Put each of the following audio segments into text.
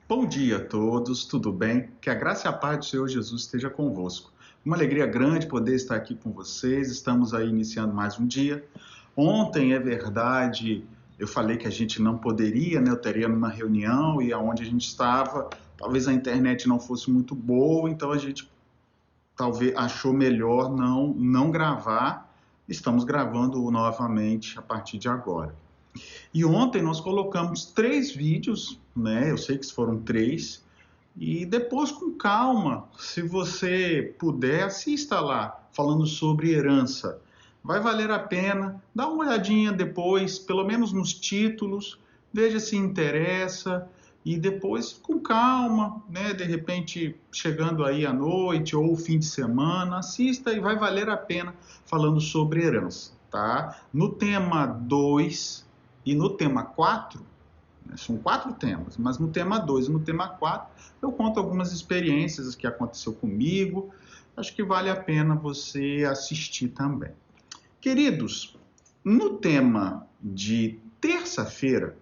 Bom dia a todos, tudo bem? Que a graça e a paz do Senhor Jesus esteja convosco. Uma alegria grande poder estar aqui com vocês. Estamos aí iniciando mais um dia. Ontem, é verdade, eu falei que a gente não poderia, né? Eu teria numa reunião e aonde a gente estava, talvez a internet não fosse muito boa, então a gente talvez achou melhor não gravar. Estamos gravando novamente a partir de agora. E ontem nós colocamos 3 vídeos, né? Eu sei que foram 3. E depois, com calma, se você puder, assista lá, falando sobre herança. Vai valer a pena. Dá uma olhadinha depois, pelo menos nos títulos, veja se interessa. E depois, com calma, né? De repente, chegando aí à noite ou fim de semana, assista e vai valer a pena falando sobre herança, tá? No tema 2 e no tema 4, são 4 temas, mas no tema 2 e no tema 4 eu conto algumas experiências que aconteceu comigo. Acho que vale a pena você assistir também. Queridos, no tema de terça-feira,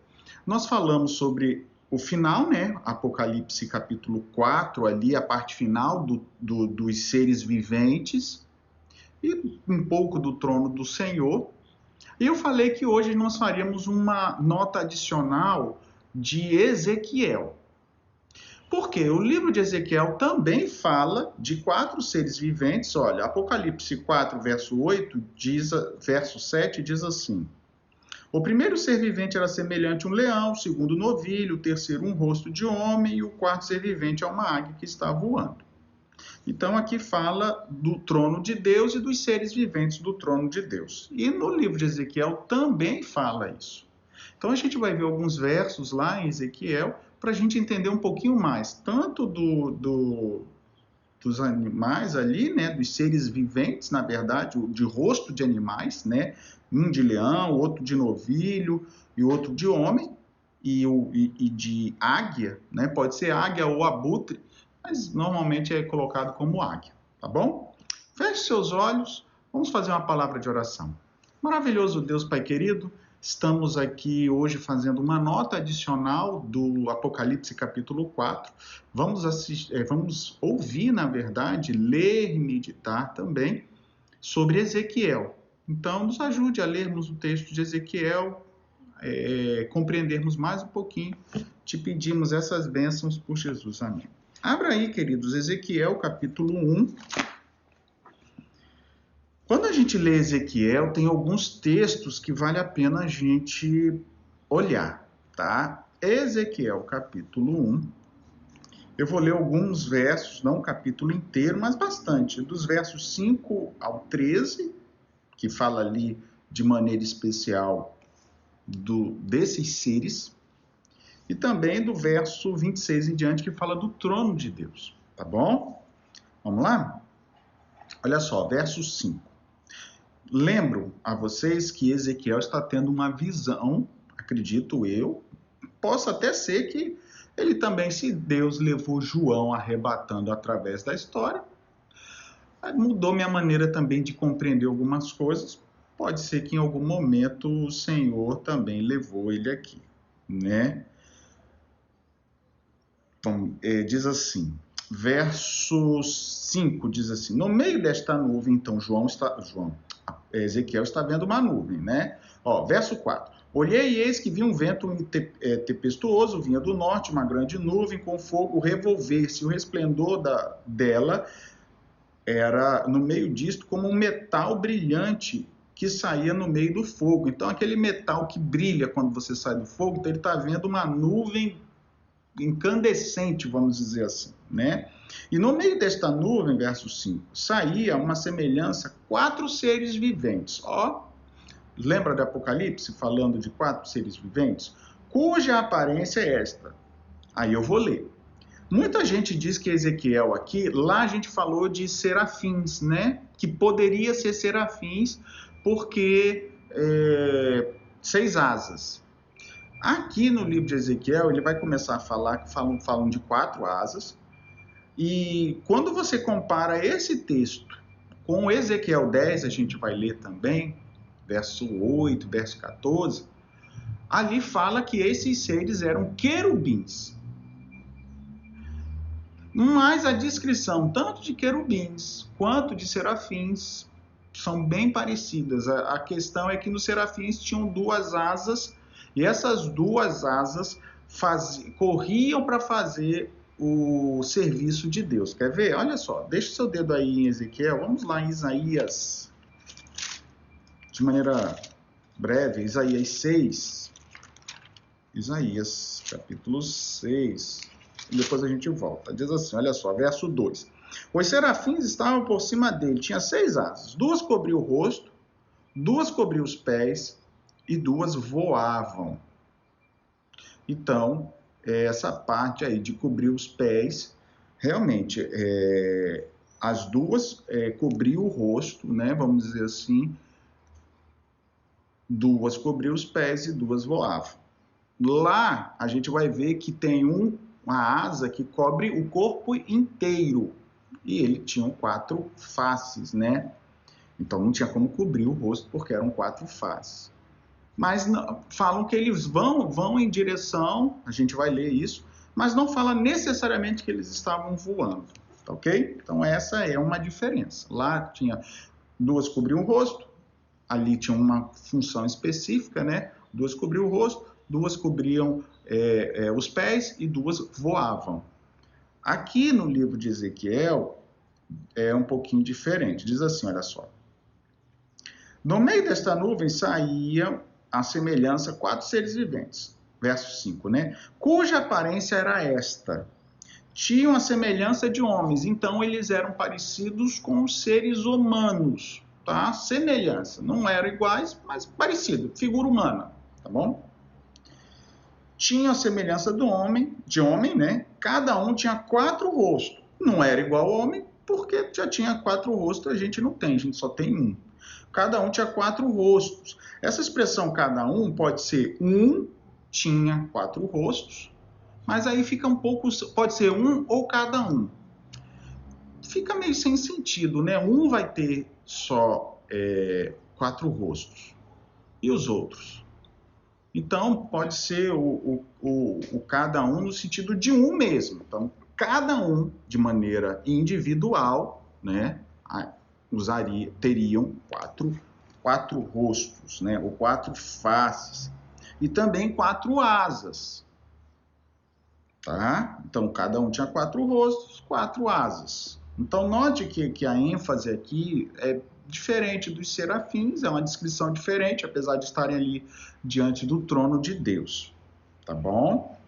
nós falamos sobre o final, né? Apocalipse capítulo 4, ali a parte final dos seres viventes e um pouco do trono do Senhor. E eu falei que hoje nós faríamos uma nota adicional de Ezequiel. Porque o livro de Ezequiel também fala de 4 seres viventes. Olha, Apocalipse 4, verso 8, verso 7 diz assim: o primeiro ser vivente era semelhante a um leão, o segundo novilho, o terceiro um rosto de homem e o quarto ser vivente é uma águia que está voando. Então aqui fala do trono de Deus e dos seres viventes do trono de Deus. E no livro de Ezequiel também fala isso. Então a gente vai ver alguns versos lá em Ezequiel para a gente entender um pouquinho mais, tanto dos animais ali, né, dos seres viventes, na verdade, de rosto de animais, né, um de leão, outro de novilho e outro de homem, e de águia, né, pode ser águia ou abutre, mas normalmente é colocado como águia, tá bom? Feche seus olhos, vamos fazer uma palavra de oração. Maravilhoso Deus, Pai querido, estamos aqui hoje fazendo uma nota adicional do Apocalipse capítulo 4. Vamos ouvir, na verdade, ler e meditar também sobre Ezequiel. Então, nos ajude a lermos o texto de Ezequiel, compreendermos mais um pouquinho. Te pedimos essas bênçãos por Jesus. Amém. Abra aí, queridos, Ezequiel capítulo 1. Quando a gente lê Ezequiel, tem alguns textos que vale a pena a gente olhar, tá? Ezequiel capítulo 1. Eu vou ler alguns versos, não o capítulo inteiro, mas bastante. Dos versos 5 ao 13, que fala ali de maneira especial desses seres, e também do verso 26 em diante, que fala do trono de Deus, tá bom? Vamos lá? Olha só, verso 5. Lembro a vocês que Ezequiel está tendo uma visão, acredito eu, possa até ser que ele também, se Deus levou João arrebatando através da história, mudou minha maneira também de compreender algumas coisas. Pode ser que em algum momento o Senhor também levou ele aqui, né? Então, diz assim, verso 5 diz assim: no meio desta nuvem, então Ezequiel está vendo uma nuvem, né? Ó, verso 4. Olhei e eis que vi um vento tempestuoso, vinha do norte, uma grande nuvem com fogo revolver-se. O resplendor dela era, no meio disto, como um metal brilhante que saía no meio do fogo. Então, aquele metal que brilha quando você sai do fogo, então ele está vendo uma nuvem incandescente, vamos dizer assim, né? E no meio desta nuvem, verso 5, saía uma semelhança, 4 seres viventes. Ó, lembra de Apocalipse, falando de 4 seres viventes? Cuja aparência é esta. Aí eu vou ler. Muita gente diz que Ezequiel aqui, lá a gente falou de serafins, né? Que poderia ser serafins, porque 6 asas. Aqui no livro de Ezequiel, ele vai começar a falar que falam de 4 asas. E quando você compara esse texto com Ezequiel 10, a gente vai ler também, verso 8, verso 14, ali fala que esses seres eram querubins. Mas a descrição tanto de querubins quanto de serafins são bem parecidas. A questão é que nos serafins tinham duas asas, e essas duas asas corriam para fazer o serviço de Deus. Quer ver? Olha só, deixa o seu dedo aí em Ezequiel, vamos lá em Isaías, de maneira breve, Isaías 6, Isaías capítulo 6, e depois a gente volta. Diz assim, olha só, verso 2. Os serafins estavam por cima dele, tinha 6 asas, 2 cobriam o rosto, 2 cobriam os pés e 2 voavam. Então, essa parte aí de cobrir os pés, realmente, as 2 cobriam o rosto, né, vamos dizer assim, 2 cobriam os pés e 2 voavam. Lá, a gente vai ver que tem uma asa que cobre o corpo inteiro, e ele tinha 4 faces, né? Então não tinha como cobrir o rosto porque eram 4 faces. Mas não, falam que eles vão em direção, a gente vai ler isso, mas não fala necessariamente que eles estavam voando, tá ok? Então essa é uma diferença. Lá tinha 2 cobriam o rosto, ali tinha uma função específica, né? 2 cobriam o rosto, 2 cobriam os pés e 2 voavam. Aqui no livro de Ezequiel é um pouquinho diferente. Diz assim, olha só. No meio desta nuvem saía a semelhança 4 seres viventes. Verso 5, né? Cuja aparência era esta. Tinham a semelhança de homens, então eles eram parecidos com os seres humanos, tá? Semelhança. Não eram iguais, mas parecido, figura humana, tá bom? Tinha a semelhança de homem, né? Cada um tinha 4 rostos. Não era igual ao homem, porque já tinha 4 rostos, a gente não tem, a gente só tem um. Cada um tinha 4 rostos. Essa expressão cada um pode ser tinha 4 rostos, mas aí fica um pouco, pode ser um ou cada um. Fica meio sem sentido, né? Um vai ter só 4 rostos. E os outros? Então, pode ser o cada um no sentido de um mesmo. Então, cada um, de maneira individual, né, teriam quatro rostos, né, ou 4 faces. E também 4 asas. Tá? Então, cada um tinha 4 rostos, 4 asas. Então, note que a ênfase aqui é diferente dos serafins, é uma descrição diferente, apesar de estarem ali diante do trono de Deus. Tá bom?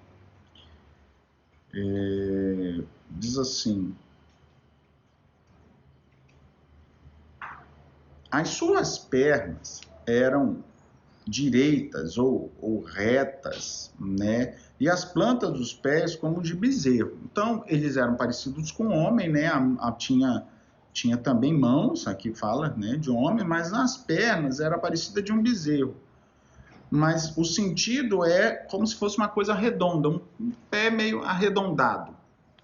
Diz assim: as suas pernas eram direitas ou retas, né? E as plantas dos pés como de bezerro. Então, eles eram parecidos com homem, né? Tinha também mãos, aqui fala, né, de homem, mas nas pernas era parecida de um bezerro. Mas o sentido é como se fosse uma coisa redonda, um pé meio arredondado,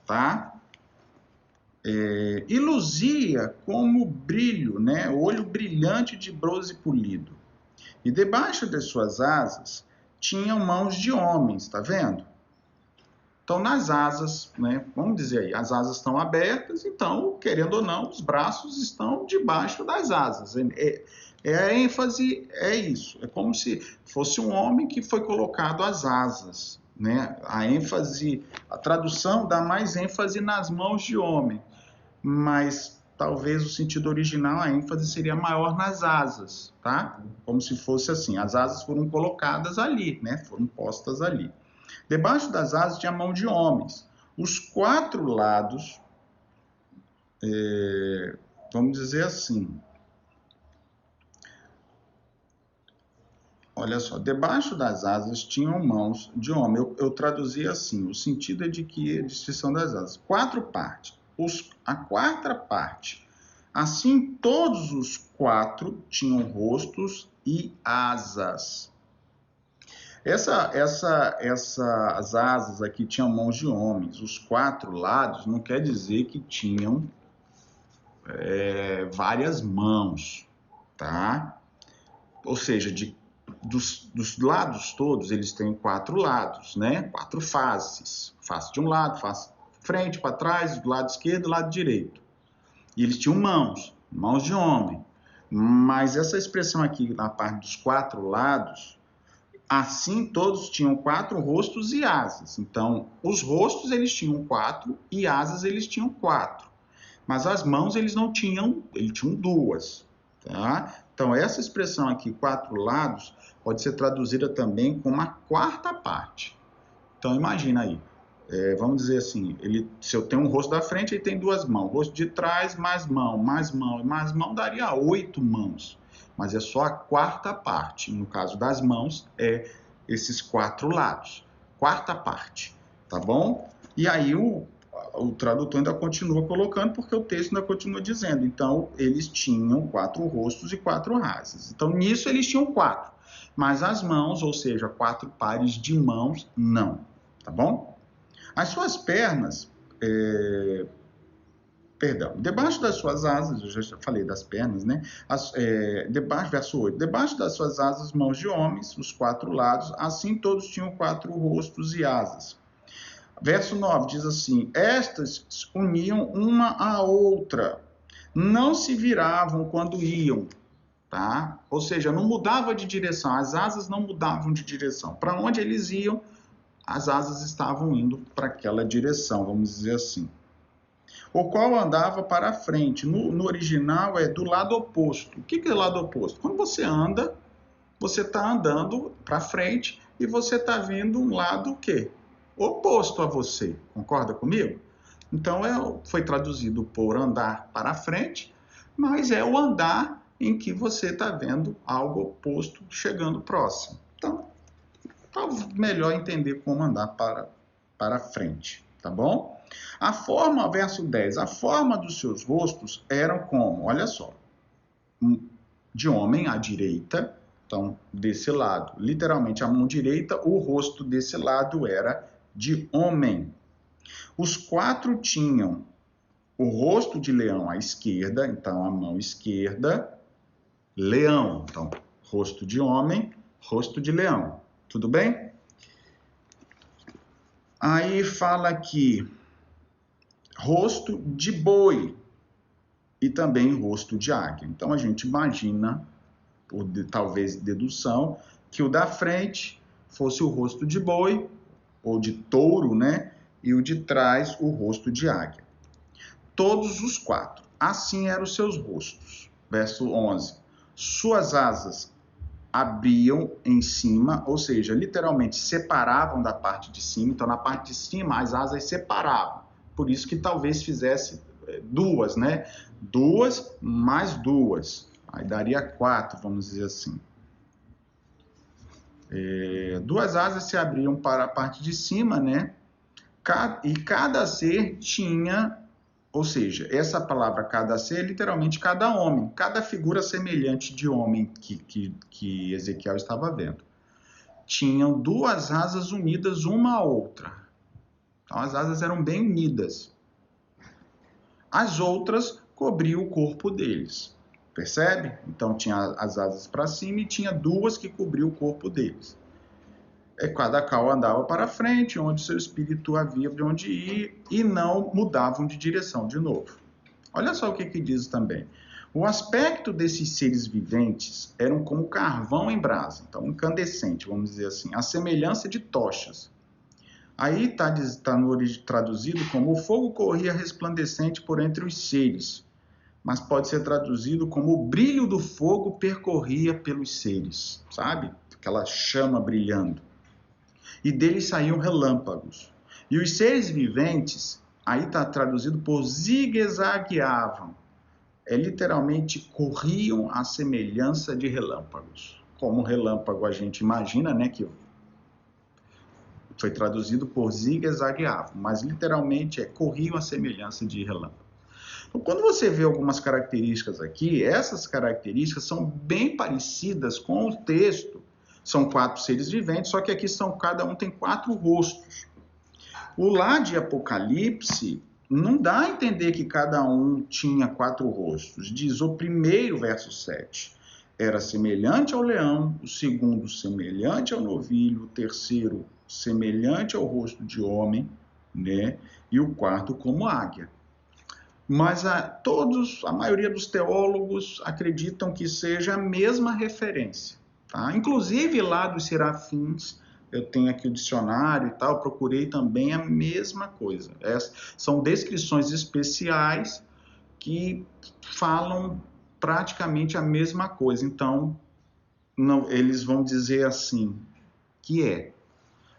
tá? E luzia como brilho, né? Olho brilhante de bronze polido. E debaixo de suas asas tinham mãos de homens, tá vendo? Então, nas asas, né, vamos dizer aí, as asas estão abertas, então, querendo ou não, os braços estão debaixo das asas. A ênfase é isso, é como se fosse um homem que foi colocado às asas, né? A tradução dá mais ênfase nas mãos de homem, mas talvez o sentido original, a ênfase seria maior nas asas, tá? Como se fosse assim, as asas foram colocadas ali, né? Foram postas ali. Debaixo das asas tinha a mão de homens. Os 4 lados, vamos dizer assim, olha só, debaixo das asas tinham mãos de homem. Eu traduzi assim, o sentido é de que a descrição das asas. 4 partes. A 4ª parte. Assim, todos os 4 tinham rostos e asas. Essas asas aqui tinham mãos de homens. Os 4 lados não quer dizer que tinham várias mãos, tá? Ou seja, dos lados todos, eles têm 4 lados, né? 4 faces. Face de um lado, face frente, para trás, do lado esquerdo e do lado direito. E eles tinham mãos de homem. Mas essa expressão aqui na parte dos 4 lados, assim todos tinham 4 rostos e asas. Então, os rostos eles tinham 4 e asas eles tinham 4. Mas as mãos eles não tinham, eles tinham 2. Tá? Então, essa expressão aqui, 4 lados, pode ser traduzida também como a 4ª parte. Então, imagina aí. Vamos dizer assim, se eu tenho um rosto da frente, ele tem 2 mãos. O rosto de trás, mais mão, mais mão e mais mão, daria 8 mãos. Mas é só a 4ª parte. No caso das mãos, é esses 4 lados. 4ª parte, tá bom? E aí o tradutor ainda continua colocando, porque o texto ainda continua dizendo. Então, eles tinham 4 rostos e 4 asas. Então, nisso eles tinham 4. Mas as mãos, ou seja, 4 pares de mãos, não. Tá bom? As suas pernas, debaixo das suas asas, eu já falei das pernas, né? Verso 8, debaixo das suas asas, mãos de homens, os 4 lados, assim todos tinham 4 rostos e asas. Verso 9 diz assim, estas uniam uma à outra, não se viravam quando iam, tá? Ou seja, não mudava de direção, as asas não mudavam de direção. Para onde eles iam, as asas estavam indo para aquela direção, vamos dizer assim. O qual andava para a frente. No original é do lado oposto. O que é lado oposto? Quando você anda, você está andando para frente e você está vindo um lado o quê? Oposto a você. Concorda comigo? Então foi traduzido por andar para frente, mas é o andar em que você está vendo algo oposto chegando próximo. Então, melhor entender como andar para frente, tá bom? A forma, verso 10, a forma dos seus rostos eram como, olha só, de homem à direita, então desse lado, literalmente a mão direita, o rosto desse lado era de homem. Os 4 tinham o rosto de leão à esquerda, então a mão esquerda, leão, então rosto de homem, rosto de leão. Tudo bem? Aí fala aqui, rosto de boi e também rosto de águia. Então a gente imagina, por talvez dedução, que o da frente fosse o rosto de boi ou de touro, né? E o de trás o rosto de águia. Todos os 4. Assim eram os seus rostos. Verso 11. Suas asas abriam em cima, ou seja, literalmente separavam da parte de cima. Então, na parte de cima, as asas separavam. Por isso que talvez fizesse 2, né? 2 mais 2. Aí daria 4, vamos dizer assim. 2 asas se abriam para a parte de cima, né? E cada ser tinha, ou seja, essa palavra cada ser é literalmente cada homem, cada figura semelhante de homem que Ezequiel estava vendo. Tinham 2 asas unidas uma à outra. Então as asas eram bem unidas. As outras cobriam o corpo deles. Percebe? Então tinha as asas para cima e tinha 2 que cobriam o corpo deles. Cada qual andava para frente, onde seu espírito havia de onde ir, e não mudavam de direção de novo. Olha só o que diz também. O aspecto desses seres viventes eram como carvão em brasa, então incandescente, vamos dizer assim, a semelhança de tochas. Aí está traduzido como o fogo corria resplandecente por entre os seres, mas pode ser traduzido como o brilho do fogo percorria pelos seres, sabe? Aquela chama brilhando. E deles saíam relâmpagos. E os seres viventes, aí está traduzido por zigue-zagueavam. Literalmente corriam à semelhança de relâmpagos. Como relâmpago a gente imagina, né, que foi traduzido por zigue-zagueavam, mas literalmente corriam à semelhança de relâmpago. Então, quando você vê algumas características aqui, essas características são bem parecidas com o texto. São 4 seres viventes, só que aqui cada um tem 4 rostos. O lá de Apocalipse não dá a entender que cada um tinha 4 rostos. Diz o primeiro, verso 7, era semelhante ao leão, o segundo semelhante ao novilho, o terceiro semelhante ao rosto de homem, né? E o quarto como águia. Mas a maioria dos teólogos acreditam que seja a mesma referência. Tá? Inclusive lá dos serafins, eu tenho aqui o dicionário e tal, procurei também a mesma coisa. São descrições especiais que falam praticamente a mesma coisa. Então, não, eles vão dizer assim,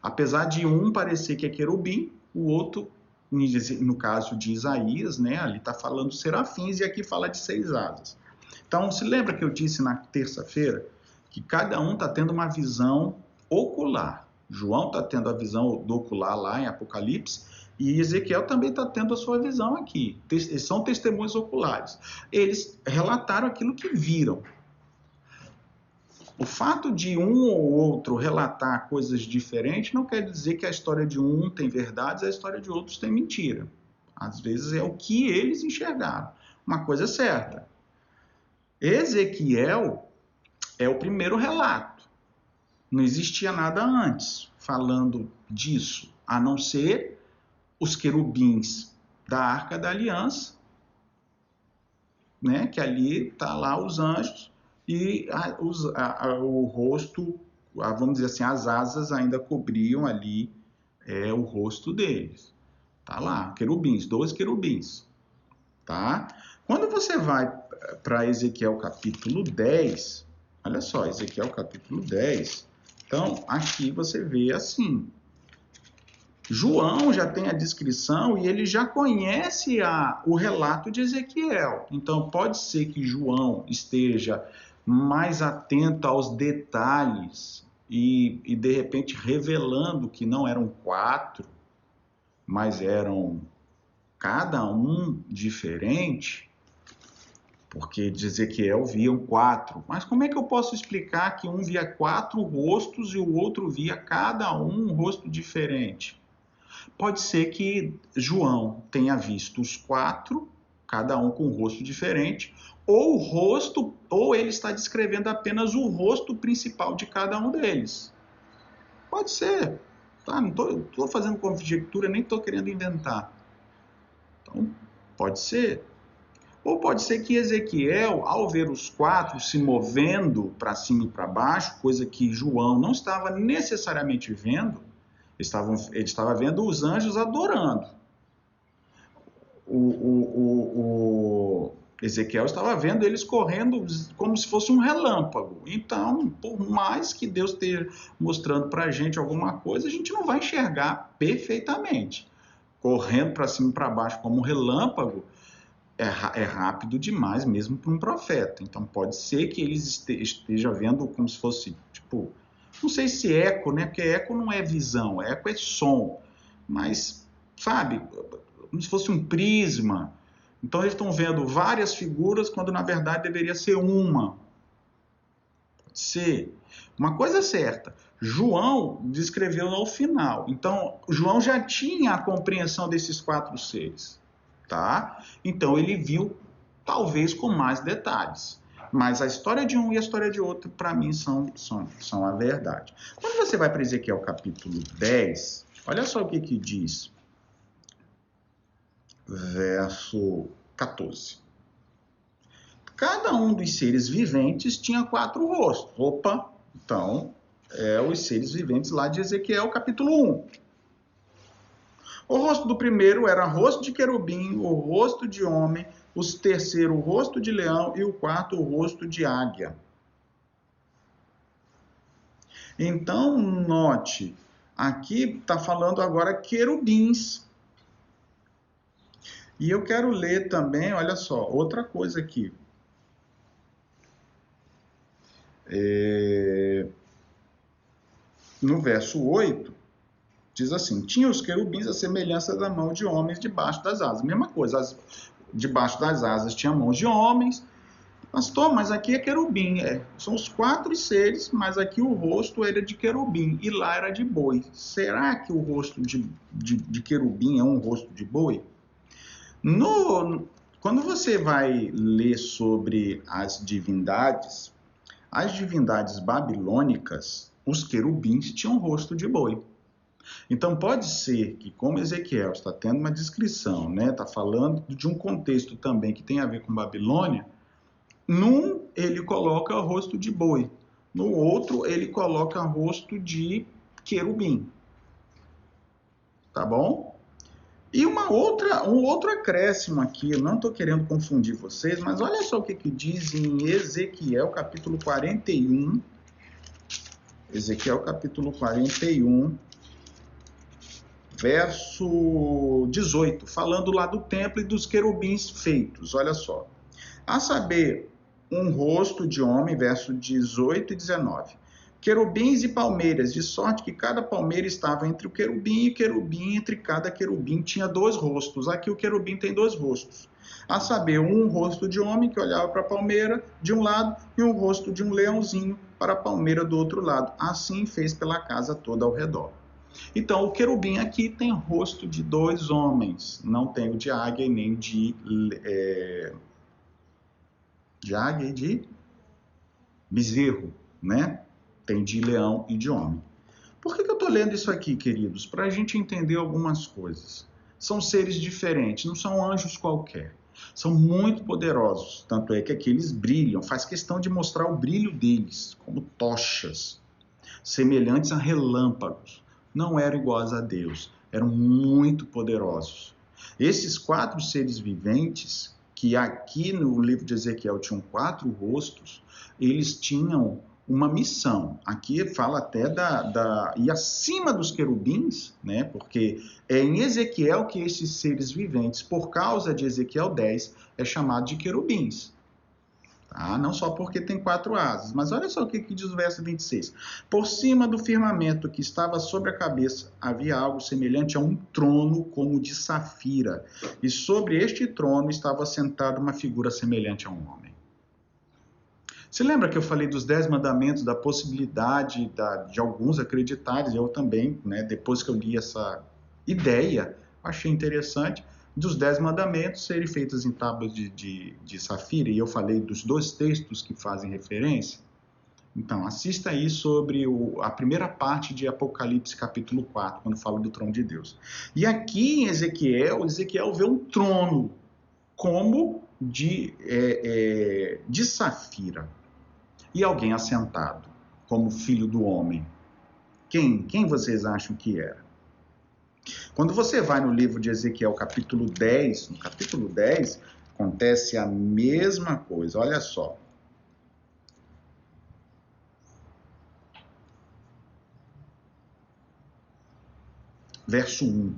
apesar de um parecer que é querubim, o outro, no caso de Isaías, né, ali está falando serafins e aqui fala de 6 asas. Então, se lembra que eu disse na terça-feira que cada um está tendo uma visão ocular. João está tendo a visão do ocular lá em Apocalipse e Ezequiel também está tendo a sua visão aqui. São testemunhos oculares. Eles relataram aquilo que viram. O fato de um ou outro relatar coisas diferentes não quer dizer que a história de um tem verdades e a história de outros tem mentira. Às vezes é o que eles enxergaram. Uma coisa é certa. Ezequiel é o primeiro relato. Não existia nada antes falando disso, a não ser os querubins da Arca da Aliança, né? Que ali está lá os anjos, e o rosto, vamos dizer assim, as asas ainda cobriam ali o rosto deles. Tá lá, querubins, 12 querubins. Tá? Quando você vai para Ezequiel capítulo 10, olha só, Ezequiel capítulo 10, então aqui você vê assim, João já tem a descrição e ele já conhece o relato de Ezequiel. Então, pode ser que João esteja mais atento aos detalhes e de repente, revelando que não eram 4, mas eram cada um diferente, porque de Ezequiel viam 4. Mas como é que eu posso explicar que um via 4 rostos e o outro via cada um rosto diferente? Pode ser que João tenha visto os 4, cada um com um rosto diferente, ou ele está descrevendo apenas o rosto principal de cada um deles. Pode ser, tá? Não estou fazendo conjectura, nem estou querendo inventar. Então, pode ser. Ou pode ser que Ezequiel, ao ver os 4 se movendo para cima e para baixo, coisa que João não estava necessariamente vendo, ele estava vendo os anjos adorando. O Ezequiel estava vendo eles correndo como se fosse um relâmpago. Então, por mais que Deus esteja mostrando para a gente alguma coisa, a gente não vai enxergar perfeitamente. Correndo para cima e para baixo como um relâmpago é rápido demais mesmo para um profeta. Então, pode ser que eles estejam vendo como se fosse, tipo, não sei se eco, né? Porque eco não é visão, eco é som. Mas, sabe, como se fosse um prisma. Então eles estão vendo várias figuras quando na verdade deveria ser uma. Pode ser. Uma coisa é certa, João descreveu ao final. Então, João já tinha a compreensão desses 4 seres. Tá? Então ele viu talvez com mais detalhes. Mas a história de um e a história de outro, para mim, são a verdade. Quando você vai para Ezequiel capítulo 10, olha só o que diz. Verso 14. Cada um dos seres viventes tinha 4 rostos. Opa, então, os seres viventes lá de Ezequiel capítulo 1. O rosto do primeiro era rosto de querubim, o rosto de homem, o terceiro o rosto de leão e o quarto o rosto de águia. Então, note, aqui está falando agora querubins. E eu quero ler também, olha só, outra coisa aqui. No verso 8, diz assim, tinha os querubins a semelhança da mão de homens debaixo das asas. Mesma coisa, debaixo das asas tinha mãos de homens. Pastor, mas aqui é querubim. São os 4 seres, mas aqui o rosto era de querubim e lá era de boi. Será que o rosto de querubim é um rosto de boi? Quando você vai ler sobre as divindades babilônicas, os querubins tinham rosto de boi. Então pode ser que, como Ezequiel está tendo uma descrição, né, está falando de um contexto também que tem a ver com Babilônia, num ele coloca rosto de boi, no outro ele coloca rosto de querubim. Tá bom? E um outro acréscimo aqui, eu não estou querendo confundir vocês, mas olha só o que diz em Ezequiel capítulo 41. Ezequiel capítulo 41, verso 18, falando lá do templo e dos querubins feitos, olha só. A saber, um rosto de homem, verso 18 e 19. Querubins e palmeiras, de sorte que cada palmeira estava entre o querubim e o querubim, entre cada querubim tinha 2 rostos. Aqui o querubim tem 2 rostos. A saber, um rosto de homem que olhava para a palmeira de um lado e um rosto de um leãozinho para a palmeira do outro lado. Assim fez pela casa toda ao redor. Então, o querubim aqui tem rosto de 2 homens, não tem o de águia e nem de águia e de bezerro, né? Tem de leão e de homem. Por que eu estou lendo isso aqui, queridos? Para a gente entender algumas coisas. São seres diferentes, não são anjos qualquer. São muito poderosos, tanto é que aqui eles brilham, faz questão de mostrar o brilho deles, como tochas, semelhantes a relâmpagos. Não eram iguais a Deus, eram muito poderosos. Esses 4 seres viventes, que aqui no livro de Ezequiel tinham 4 rostos, eles tinham uma missão. Aqui fala até e acima dos querubins, né? Porque é em Ezequiel que esses seres viventes, por causa de Ezequiel 10, é chamado de querubins. Tá? Não só porque tem 4 asas, mas olha só o que diz o verso 26. Por cima do firmamento que estava sobre a cabeça, havia algo semelhante a um trono como de safira, e sobre este trono estava sentada uma figura semelhante a um homem. Você lembra que eu falei dos 10 mandamentos, da possibilidade de alguns acreditarem, eu também, né, depois que eu li essa ideia, achei interessante, dos 10 mandamentos serem feitos em tábuas de safira, e eu falei dos 2 textos que fazem referência. Então, assista aí sobre a primeira parte de Apocalipse capítulo 4, quando fala do trono de Deus. E aqui em Ezequiel vê um trono como de safira. E alguém assentado, como filho do homem. Quem vocês acham que era? Quando você vai no livro de Ezequiel, capítulo 10, no capítulo 10, acontece a mesma coisa, olha só. Verso 1.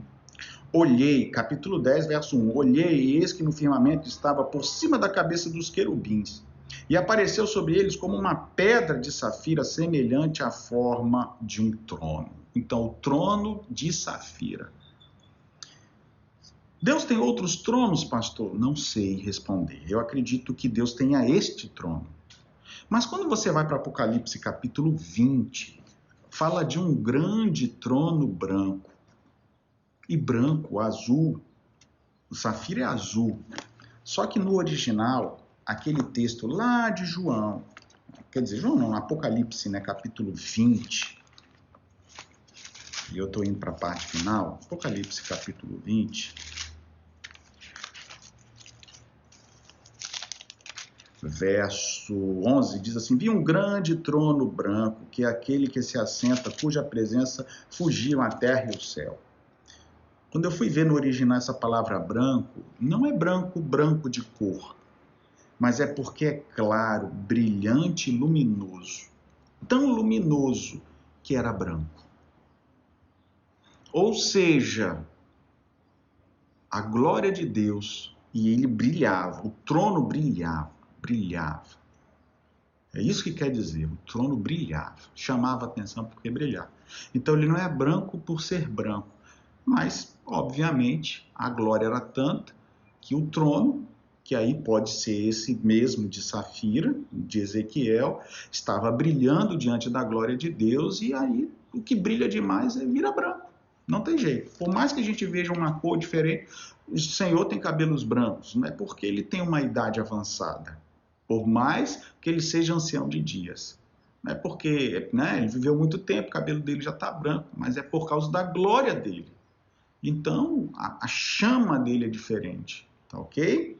Olhei, capítulo 10, verso 1. Olhei, e eis que no firmamento estava por cima da cabeça dos querubins. E apareceu sobre eles como uma pedra de safira semelhante à forma de um trono. Então, o trono de safira. Deus tem outros tronos, pastor? Não sei responder. Eu acredito que Deus tenha este trono. Mas quando você vai para Apocalipse capítulo 20, fala de um grande trono branco. E branco, azul. O safira é azul. Só que no original, aquele texto lá de João, quer dizer, João não, Apocalipse, né, capítulo 20, e eu estou indo para a parte final, Apocalipse capítulo 20, verso 11, diz assim, vi um grande trono branco, que é aquele que se assenta, cuja presença fugiam a terra e o céu. Quando eu fui ver no original essa palavra branco, não é branco de cor, mas é porque é claro, brilhante e luminoso. Tão luminoso que era branco. Ou seja, a glória de Deus, e ele brilhava, o trono brilhava. É isso que quer dizer, o trono brilhava, chamava atenção porque brilhava. Então ele não é branco por ser branco, mas, obviamente, a glória era tanta que o trono, que aí pode ser esse mesmo de safira, de Ezequiel, estava brilhando diante da glória de Deus, e aí o que brilha demais vira branco. Não tem jeito. Por mais que a gente veja uma cor diferente, o Senhor tem cabelos brancos, não é porque ele tem uma idade avançada, por mais que ele seja ancião de dias. Não é porque, né, ele viveu muito tempo, o cabelo dele já está branco, mas é por causa da glória dele. Então, a chama dele é diferente, tá ok?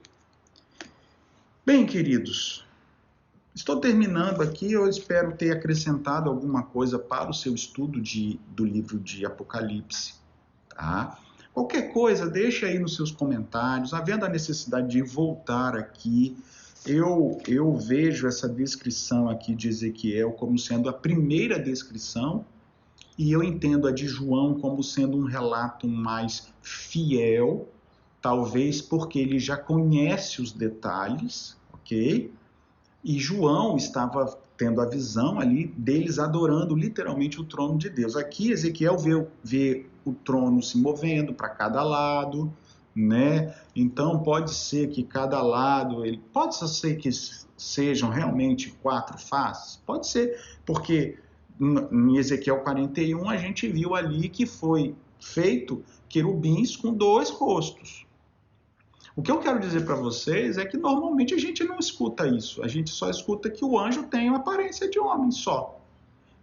Bem, queridos, estou terminando aqui, eu espero ter acrescentado alguma coisa para o seu estudo do livro de Apocalipse, tá? Qualquer coisa, deixa aí nos seus comentários, havendo a necessidade de voltar aqui, eu vejo essa descrição aqui de Ezequiel como sendo a primeira descrição, e eu entendo a de João como sendo um relato mais fiel, talvez porque ele já conhece os detalhes, ok? E João estava tendo a visão ali deles adorando literalmente o trono de Deus. Aqui Ezequiel vê o trono se movendo para cada lado, né? Então pode ser que cada lado, pode ser que sejam realmente 4 faces, pode ser, porque em Ezequiel 41 a gente viu ali que foi feito querubins com 2 rostos. O que eu quero dizer para vocês é que normalmente a gente não escuta isso, a gente só escuta que o anjo tem uma aparência de homem só.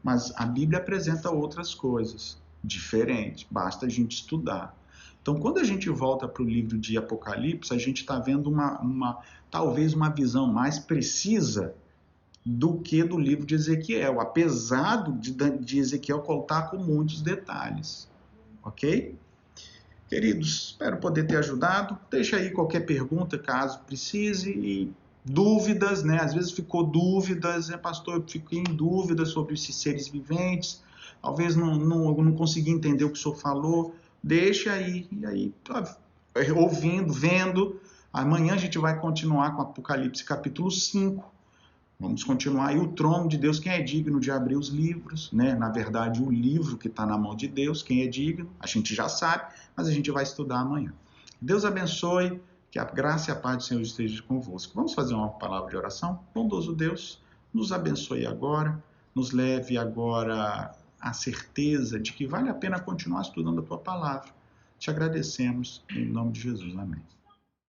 Mas a Bíblia apresenta outras coisas diferentes, basta a gente estudar. Então, quando a gente volta para o livro de Apocalipse, a gente está vendo talvez uma visão mais precisa do que do livro de Ezequiel, apesar de Ezequiel contar com muitos detalhes. Ok? Queridos, espero poder ter ajudado. Deixa aí qualquer pergunta, caso precise, e dúvidas, né? Às vezes ficou dúvidas, pastor, eu fiquei em dúvida sobre esses seres viventes, talvez não consegui entender o que o senhor falou. Deixa aí, e aí, ouvindo, vendo. Amanhã a gente vai continuar com Apocalipse capítulo 5. Vamos continuar aí o trono de Deus, quem é digno de abrir os livros, né? Na verdade, o livro que está na mão de Deus, quem é digno, a gente já sabe, mas a gente vai estudar amanhã. Deus abençoe, que a graça e a paz do Senhor esteja convosco. Vamos fazer uma palavra de oração? Bondoso Deus, nos abençoe agora, nos leve agora à certeza de que vale a pena continuar estudando a Tua palavra. Te agradecemos, em nome de Jesus. Amém.